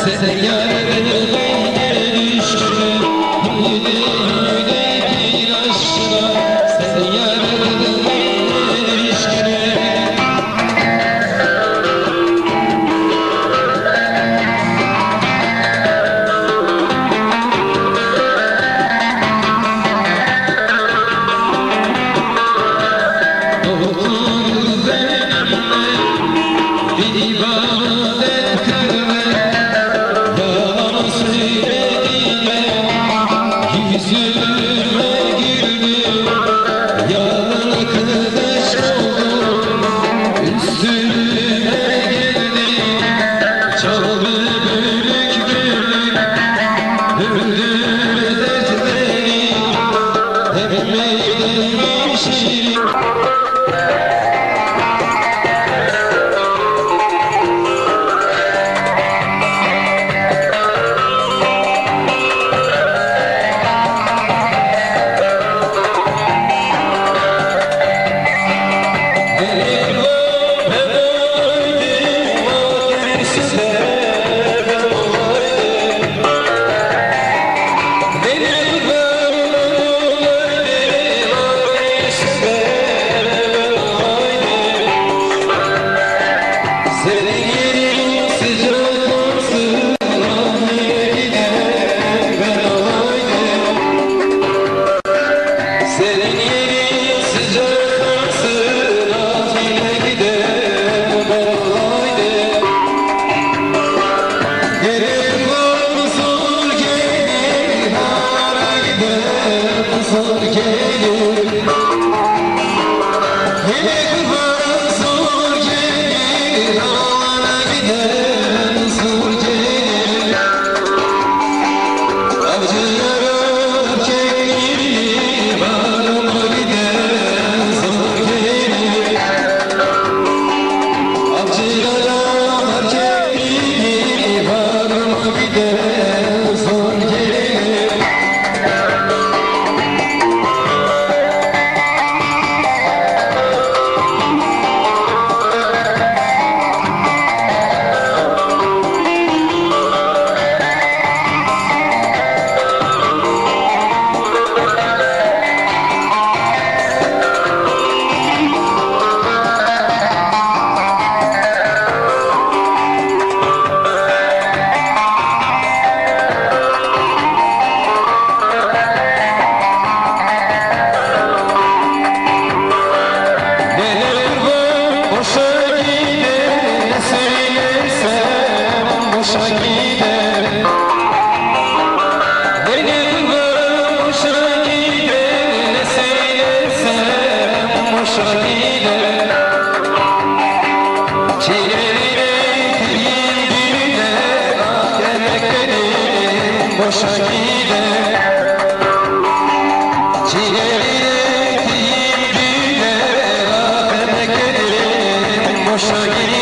Sen yarın gelişine yüreğimdeki aşkına sen yarın gelişine otur benimle bir ibadet kılma. Yüzüme güldü, yalan kılıç oldu, üstüme geldi, çaldı bölük bölük, öldür dertleri, demeydim şirin. Zor gelir, hele kıvara zor gelir, ağlara giden zor gelir. Avcılara çekilip ağlama giden zor gelir. Avcılara çekilip ağlama giden zor gelir. Boşa gider, benim varım boşa gider, ne söylersem boşa gider. Çiğnerim ettiğim günler, ah emeklerim boşa gider. Çiğnerim ettiğim günler, ah emeklerim boşa gider.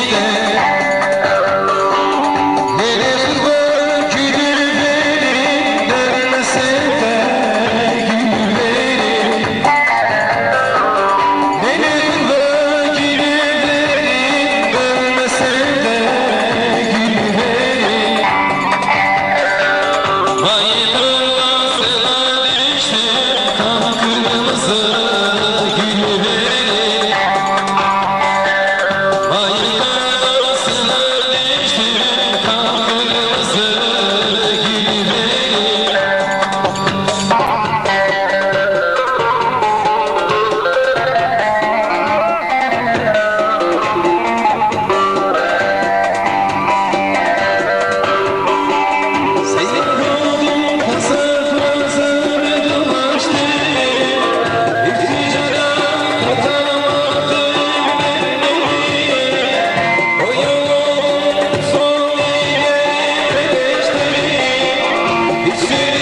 It's